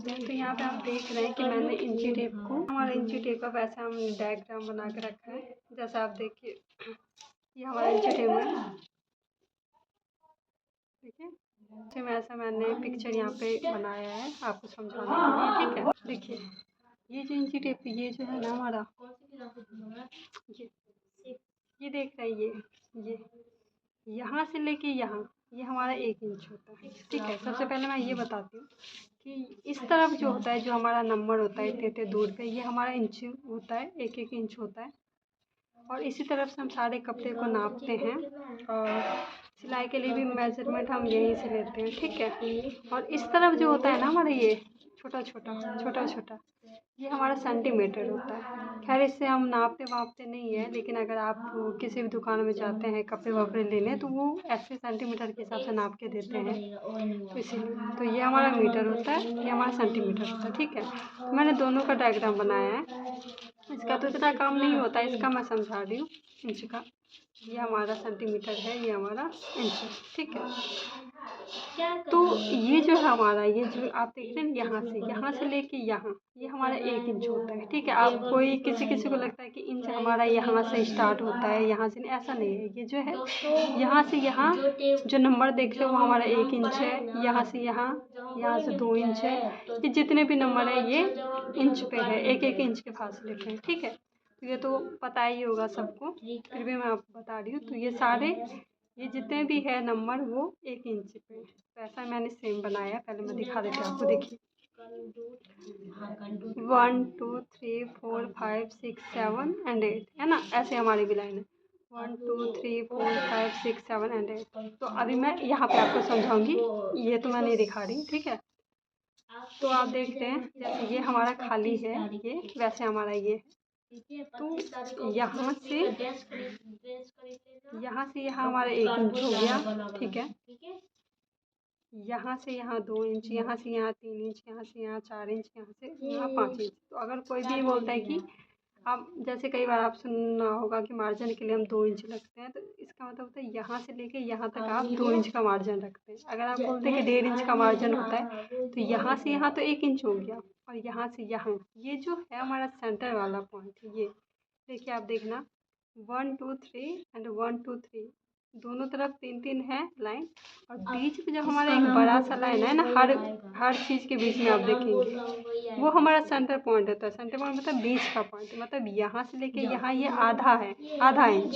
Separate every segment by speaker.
Speaker 1: नापते हैं। तो यहाँ पे आप देख रहे हैं कि मैंने इंची टेप को, हमारा इंची टेप का वैसे हम डायग्राम बना के रखा है। जैसा आप देखिए, ये हमारा इंची टेप है, देखिए सेम ऐसा मैंने पिक्चर यहाँ पे बनाया है आपको समझाने के लिए। ठीक है, देखिए ये जो इंची टेप, ये जो है ना हमारा, ये देख रहे हैं, ये यहाँ से लेके यहाँ, ये हमारा 1 इंच होता है। ठीक है, सबसे पहले मैं ये बताती हूँ कि इस तरफ जो होता है, जो हमारा नंबर होता है इतने इतने दूर पे, ये हमारा इंच होता है, 1 इंच होता है। और इसी तरफ से हम सारे कपड़े को नापते हैं और सिलाई के लिए भी मेजरमेंट हम यहीं से लेते हैं। ठीक है, और इस तरफ जो होता है ना हमारा, ये छोटा छोटा ये हमारा सेंटीमीटर होता है। खैर इससे हम नापते वापते नहीं है, लेकिन अगर आप किसी भी दुकान में जाते हैं कपड़े वपड़े लेने, तो वो ऐसे सेंटीमीटर के हिसाब से नाप के देते हैं, तो इसीलिए। तो ये हमारा मीटर होता है, ये हमारा सेंटीमीटर होता है। ठीक है, तो मैंने दोनों का डायग्राम बनाया है। इसका तो इतना काम नहीं होता है, इसका मैं समझा रही हूँ इंच का। ये हमारा सेंटीमीटर है, ये हमारा इंच है। ठीक है, तो ये जो है हमारा, ये जो आप देख रहे हैं यहाँ से लेके यहाँ, ये हमारा 1 इंच होता है। ठीक है, आप कोई किसी को लगता है कि इंच हमारा यहाँ से स्टार्ट होता है, यहाँ से, ऐसा नहीं है। ये जो है यहाँ से यहाँ जो नंबर देख रहे हो वो हमारा 1 इंच है, यहाँ से यहाँ से 2 इंच है। ये जितने भी नंबर है ये इंच पे है, 1 इंच के फासले पे है। ठीक है, तो ये तो पता ही होगा सबको, फिर भी मैं आपको बता रही हूँ। तो ये सारे, ये जितने भी है नंबर वो 1 इंच पे है। तो ऐसा मैंने सेम बनाया, पहले मैं दिखा देती हूँ आपको। देखिए 1 2 3 4 5 6 7 एंड 8 है ना, ऐसे हमारी भी लाइन है 1 2 3 4 5 6 7 एंड 8। तो अभी मैं यहाँ पे आपको समझाऊंगी, ये तो मैं नहीं दिखा रही। ठीक है, तो आप देखते हैं जैसे ये हमारा खाली है, ये वैसे हमारा ये है। तो यहाँ से यहाँ हमारा 1 इंच हो गया। ठीक है, यहाँ से यहाँ 2 इंच, यहाँ से यहाँ 3 इंच, यहाँ से यहाँ 4 इंच, यहाँ से यहाँ 5 इंच। तो अगर कोई भी बोलता है कि आप, जैसे कई बार आप सुनना होगा कि मार्जिन के लिए हम 2 इंच रखते हैं, तो इसका मतलब होता है यहाँ से लेके यहाँ तक आप 2 इंच का मार्जिन रखते हैं। अगर आप बोलते हैं कि 1.5 इंच का मार्जिन होता है, तो यहाँ से यहाँ तो 1 इंच हो गया, और यहाँ से यहाँ, ये जो है हमारा सेंटर वाला पॉइंट, ये देखिए आप देखना 1 2 3 एंड 1 2 3, दोनों तरफ 3 3 है लाइन, और बीच में जो हमारा एक बड़ा सा लाइन है ना, हर चीज़ के बीच में आप देखेंगे वो हमारा सेंटर पॉइंट होता है। सेंटर पॉइंट मतलब बीच का पॉइंट, मतलब यहाँ से लेके यहाँ ये आधा है, आधा इंच।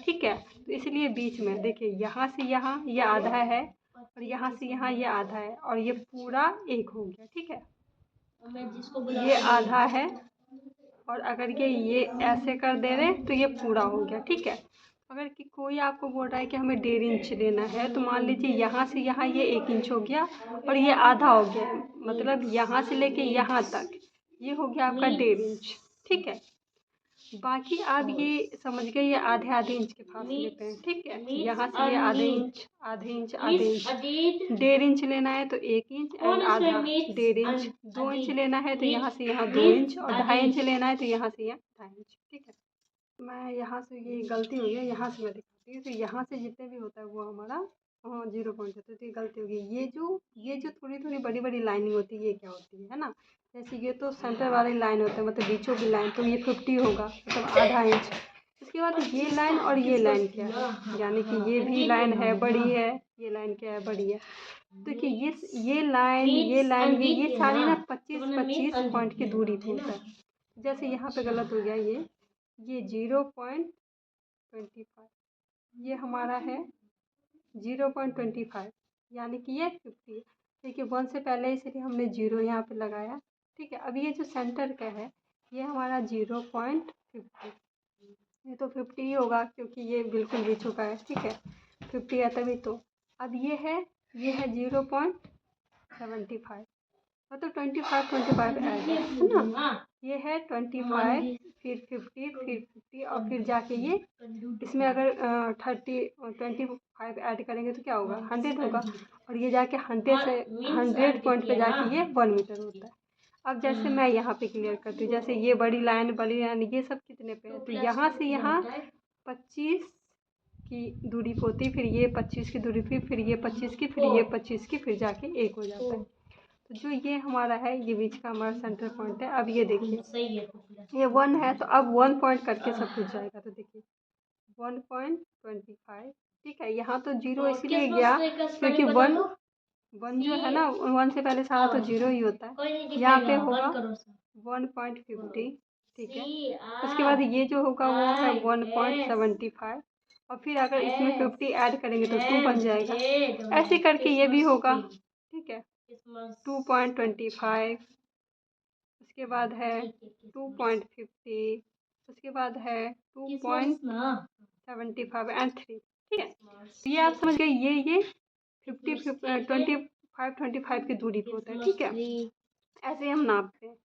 Speaker 1: ठीक है, तो इसलिए बीच में देखिए यहाँ से यहाँ ये आधा है, और यहाँ से यहाँ ये आधा है, और ये पूरा 1 हो गया। ठीक है, ये आधा है, और अगर ये ऐसे कर दे रहे तो ये पूरा हो गया। ठीक है, अगर कि कोई आपको बोल रहा है कि हमें 1.5 इंच लेना है, तो मान लीजिए यहाँ से यहाँ ये 1 इंच हो गया, और ये आधा हो गया, मतलब यहाँ से लेके यहाँ तक ये हो गया आपका 1.5 इंच। ठीक है, बाकी आप ये समझ गए, ये आधे आधे इंच के फासले पे है। ठीक है, यहाँ से ये आधे इंच, आधे इंच, आधे इंच। 1.5 इंच लेना है तो 1 इंच एंड आधा 1.5 इंच। 2 इंच लेना है तो यहाँ से यहाँ 2 इंच, और 2.5 इंच लेना है तो यहाँ से यहाँ 2.5 इंच। ठीक है, मैं यहाँ से, ये गलती हुई है, यहाँ से मैं दिखाती हूँ। तो यहाँ से जितने भी होता है वो हमारा 0 पॉइंट होता है। तो ये गलती होगी, ये जो थोड़ी थोड़ी बड़ी बड़ी लाइनिंग होती है, ये क्या होती है ना, जैसे ये तो सेंटर वाली लाइन होता है, मतलब बीचों की लाइन, तो ये 50 होगा, मतलब आधा इंच। उसके बाद ये लाइन और ये लाइन क्या है, यानी कि ये भी लाइन है बड़ी है, ये लाइन क्या है, बड़ी है। देखिए ये लाइन, ये सारी ना 25-25 पॉइंट की दूरी पे होता है। जैसे यहाँ पे गलत हो गया, ये 0.25, ये हमारा है 0.25, यानी कि ये 50। देखिए 1 से पहले इसलिए हमने 0 यहाँ पे लगाया। ठीक है, अब ये जो सेंटर का है ये हमारा 0.50, ये तो 50 ही होगा क्योंकि ये बिल्कुल भी चुका है। ठीक है, 50 है तभी तो। अब ये है 0.75, मतलब 25 ऐड है ना, ये है 25, फिर 50, फिर 50, और फिर जाके ये इसमें अगर 25 ऐड करेंगे तो क्या होगा, 100 होगा, और ये जाके 100 पॉइंट पे जाके ये 1 मीटर होता है। अब जैसे मैं यहाँ पे क्लियर करती हूँ, जैसे ये बड़ी लाइन ये सब कितने पे है, तो यहाँ से यहाँ 25 की दूरी पे होती है, फिर ये 25 की दूरी पे, फिर ये 25 की, फिर ये 25 की, फिर जाके 1 हो जाता है। तो जो ये हमारा है ये बीच का हमारा सेंटर पॉइंट है। अब ये देखिए ये 1 है तो अब 1 पॉइंट करके सब कुछ जाएगा। तो देखिए 1.25, ठीक है। यहाँ तो 0 इसलिए गया क्योंकि 1 जो है ना 1 से पहले सारा तो 0 ही होता है। यहाँ पे होगा 1.50, ठीक है। उसके बाद ये जो होगा वो है 1.75 और फिर अगर इसमें 50 ऐड करेंगे तो 2 बन जाएगा। ऐसे करके ये भी होगा, ठीक है। 2.25, उसके बाद है 2.50, उसके बाद है 2.75 एंड 3, ठीक है। तो ये आप समझ गए, ये 25 की दूरी पे होता है, ठीक है। ऐसे हम नापते हैं।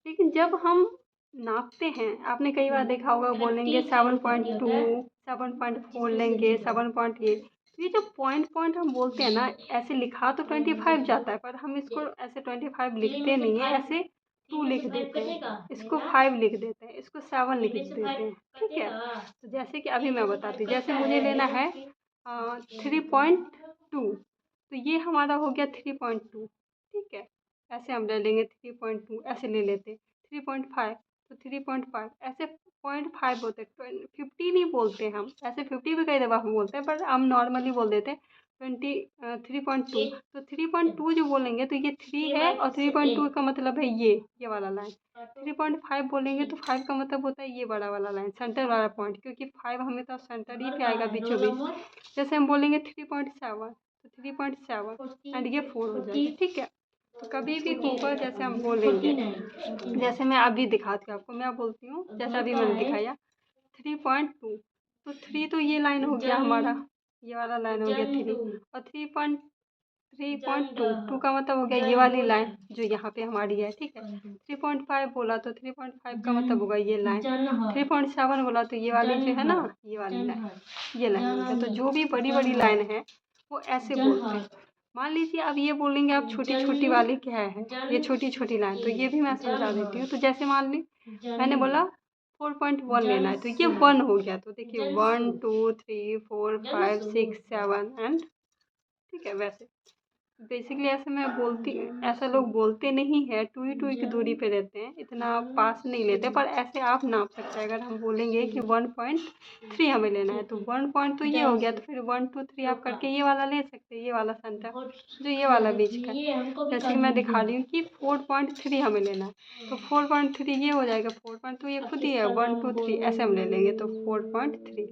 Speaker 1: लेकिन जब हम नापते हैं, आपने कई बार देखा होगा बोलेंगे 7.2, 7.4 लेंगे, 7.8। तो ये जो पॉइंट हम बोलते हैं ना, ऐसे लिखा तो 25 जाता है पर हम इसको ऐसे 25 लिखते नहीं है, ऐसे 2 लिख देते हैं, इसको 5 लिख देते हैं, इसको 7 लिख देते हैं, ठीक है। तो जैसे कि अभी मैं बताती हूँ, जैसे मुझे लेना है 3.2, तो ये हमारा हो गया 3.2, ठीक है। ऐसे हम ले लेंगे 3.2, ऐसे ले लेते 3.5, तो 3.5 ऐसे 0.5 होते 50 नहीं बोलते हम, ऐसे 50 भी कई दफ़ा हम बोलते हैं पर हम नॉर्मली बोल देते हैं 3.2। तो 3.2 जो बोलेंगे तो ये 3 है और 3.2 का मतलब है ये वाला लाइन। 3.5 बोलेंगे तो 5 का मतलब होता है ये बड़ा वाला लाइन, सेंटर वाला पॉइंट, क्योंकि 5 हमें तो सेंटर ही पे आएगा बीचों बीच। जैसे हम बोलेंगे 3.7, तो 3.7 एंड ये 4 हो जाएगा, ठीक है। तो कभी भी होगा जैसे हम बोलेंगे, जैसे मैं अभी दिखाती हूँ आपको, मैं बोलती हूँ जैसे अभी मैंने दिखाया 3.2, तो 3 तो ये लाइन हो गया हमारा, ये वाला लाइन हो गया 3, और 3.2 का मतलब हो गया ये वाली लाइन जो यहाँ पे हमारी है, ठीक है। 3.5 बोला तो 3.5 का मतलब होगा ये लाइन। 3.7 बोला तो ये वाली जो है ना, ये वाली लाइन, ये लाइन हो गया। तो जो भी बड़ी बड़ी लाइन है वो ऐसे बोलते हैं। मान लीजिए अब ये बोलेंगे आप छोटी छोटी वाली क्या है, ये छोटी छोटी लाइन, तो ये भी मैं समझा देती हूँ। तो जैसे मान ली मैंने बोला 4.1 लेना है, तो ये 1 हो गया। तो देखिए 1 2 3 4 5 6 7 एंड, ठीक है। वैसे बेसिकली ऐसे मैं बोलती, ऐसा लोग बोलते नहीं है, 2 ही की दूरी पे रहते हैं, इतना पास नहीं लेते, पर ऐसे आप नाप सकते हैं। अगर हम बोलेंगे कि 1.3 हमें लेना है तो 1 पॉइंट तो ये हो गया, तो फिर 1 2 3 आप करके ये वाला ले सकते हैं, ये वाला सेंटर जो ये वाला बीच का। जैसे कि मैं दिखा रही हूँ कि 4.3 हमें लेना है, तो 4.3 ये हो जाएगा, 4 तो ये खुद ही है, 1 2 3 ऐसे हम ले लेंगे तो 4.3,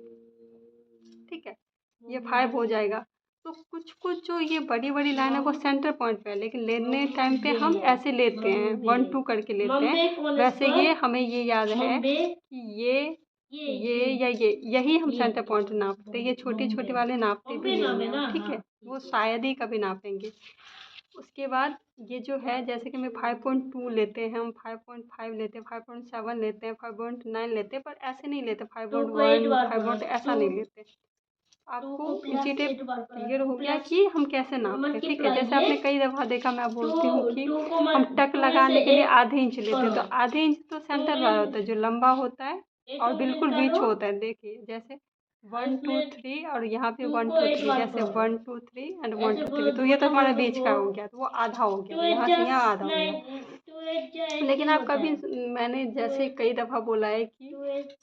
Speaker 1: ठीक है। ये 5 हो जाएगा। तो कुछ कुछ जो ये बड़ी बड़ी लाइन है वो सेंटर पॉइंट पे है, लेकिन लेने टाइम पे हम ऐसे लेते हैं 1 2 करके लेते हैं। वैसे ये हमें ये याद है कि ये या ये यही हम सेंटर पॉइंट नापते हैं, ये छोटी छोटी वाले नापते भी नहीं हैं, ठीक है। वो शायद ही कभी नापेंगे। उसके बाद ये जो है, जैसे कि मैं 5.2 लेते हैं, हम 5.5 लेते हैं, 5.7 लेते हैं, 5.9 लेते हैं, पर ऐसे नहीं लेते 5.1 5. ऐसा नहीं लेते। आपको इसी टेप क्लियर हो गया कि हम कैसे नापते हैं, ठीक है। जैसे आपने कई दफ़ा देखा, मैं बोलती हूँ कि हम टक लगाने के लिए आधे इंच लेते हैं, तो आधे इंच तो सेंटर वाला होता है जो लंबा होता है और बिल्कुल बीच होता है। देखिए जैसे 1 2 3 और यहाँ पे 1 2 3, जैसे 1 2 3 एंड 1 2 3, तो ये तो हमारा बीच का हो गया, तो वो आधा हो गया, यहाँ से यहाँ आधा हो गया। लेकिन आप कभी, मैंने जैसे कई दफ़ा बोला है कि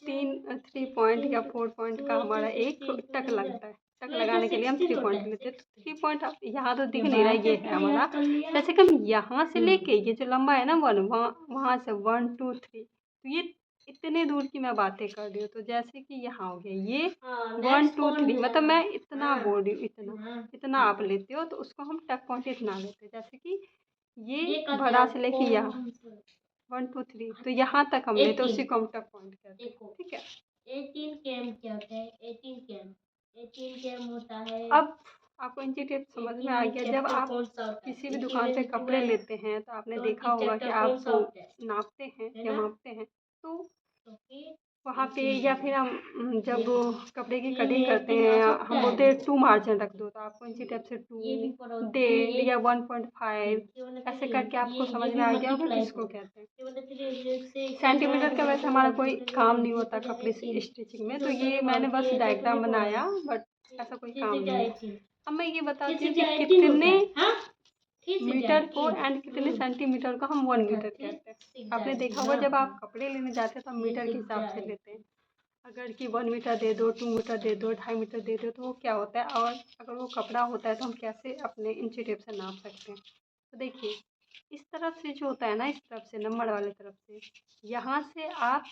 Speaker 1: 3 पॉइंट या 4 पॉइंट का हमारा एक टक लगता है, टक लगाने के लिए हम 3 पॉइंट लेते हैं। तो 3 पॉइंट आप यहाँ तो दिख नहीं रहा, ये है हमारा। जैसे कि हम यहाँ से लेके ये जो लंबा है ना 1, वहाँ से 1 2 3, तो ये इतने दूर की मैं बातें कर रही हूँ। तो जैसे कि यहाँ हो गया ये 1 2 3, मतलब मैं इतना बोल रही हूँ, इतना आप लेते हो, तो उसको हम टक पॉइंट इतना लेते हैं। जैसे कि ये बड़ा से लेके यहाँ 1 2 3, तो यहाँ तक हम लेते हैं, उसी को हम टक पॉइंट कहते हैं, ठीक है।
Speaker 2: 18 कैम क्या होता है? 18 कैम होता है।
Speaker 1: अब आपको इंची टेप समझ में आ गया। जब आप किसी भी दुकान से कपड़े लेते हैं तो आपने देखा होगा कि आप नापते हैं या मापते हैं, तो वहाँ पे या फिर हम जब कपड़े की कटिंग करते हैं, हम बोलते हैं 2 मार्जिन रख दो, तो आपको इंची टेप से 2 1.5 या 1.5 ऐसे करके आपको समझ में आ गया होगा किसको कहते हैं। सेंटीमीटर का वैसे हमारा कोई काम नहीं होता कपड़े स्टिचिंग में, तो ये मैंने बस डायग्राम बनाया, बट ऐसा कोई काम नहीं है। अब मैं ये बताती हूँ कि मीटर को एंड कितने सेंटीमीटर को हम 1 मीटर कहते हैं। आपने देखा होगा जब आप कपड़े लेने जाते हैं तो हम मीटर के हिसाब से लेते हैं। अगर कि 1 मीटर दे दो, 2 मीटर दे दो, 2.5 मीटर दे दो, तो वो क्या होता है। और अगर वो कपड़ा होता है तो हम कैसे अपने इंची टेप से नाप सकते हैं। तो देखिए इस तरफ से जो होता है ना, इस तरफ से नंबर वाले तरफ से, यहाँ से आप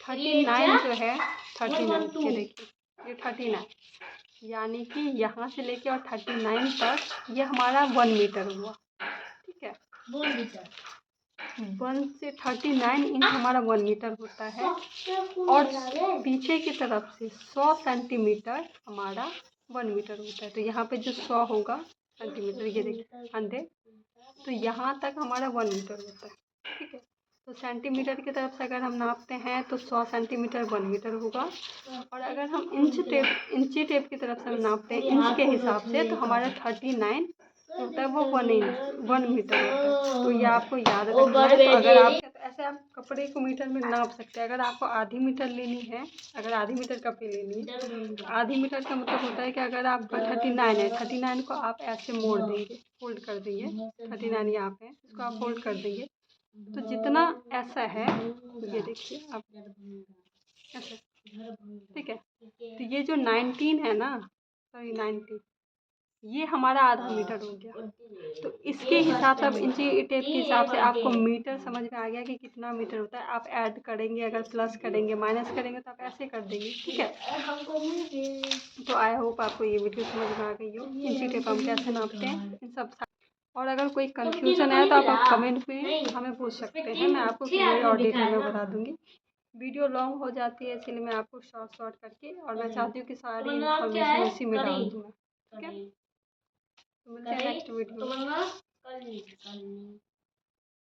Speaker 1: 39 जो है 39, ये देखिए ये 39, यानी कि यहाँ से लेके और 39 तक ये हमारा 1 मीटर हुआ। ठीक है,
Speaker 2: 1 मीटर
Speaker 1: 1 से 39 इंच हमारा 1 मीटर होता है। और पीछे की तरफ से 100 सेंटीमीटर हमारा 1 मीटर होता है। तो यहाँ पे जो 100 होगा सेंटीमीटर, ये देखिए 100, तो यहाँ तक हमारा 1 मीटर होता है। ठीक है, तो सेंटीमीटर की तरफ से अगर हम नापते हैं तो 100 सेंटीमीटर 1 मीटर होगा। और अगर हम इंची टेप की तरफ से हम नापते हैं इंच के हिसाब से, तो हमारा 39 होता है वो 1 मीटर होता है। तो ये आपको याद रखना है। तो अगर आप ऐसे आप कपड़े को मीटर में नाप सकते हैं। अगर आपको आधी मीटर लेनी है, अगर आधी मीटर कपड़े लेनी है, तो आधी मीटर का मतलब होता है कि अगर आपका 39 है, 39 को आप ऐसे मोड़ देंगे, फोल्ड कर देंगे। 39 यहाँ पे इसको आप फोल्ड कर देंगे, तो जितना ऐसा है ये देखिए आप ऐसा। ठीक है, तो ये जो 19 है ना, सॉरी 19, ये हमारा आधा मीटर हो गया। तो इसके हिसाब से, अब इंची टेप के हिसाब से आपको मीटर समझ में आ गया कि कितना मीटर होता है। आप ऐड करेंगे, अगर प्लस करेंगे माइनस करेंगे तो आप ऐसे कर देंगे। ठीक है, तो आई होप आपको ये वीडियो समझ में आ गई हो, इंची टेप हम कैसे नापते हैं इन सब। और अगर कोई कंफ्यूजन है तो आप कमेंट में हमें पूछ सकते हैं, मैं आपको क्लियर और डिटेल में बता दूंगी। वीडियो लॉन्ग हो जाती है इसलिए मैं आपको शॉर्ट करके, और मैं चाहती हूँ कि सारी इन्फॉर्मेशन उसी में डाल दूँ। ठीक है, तो मिलते हैं नेक्स्ट वीडियो में।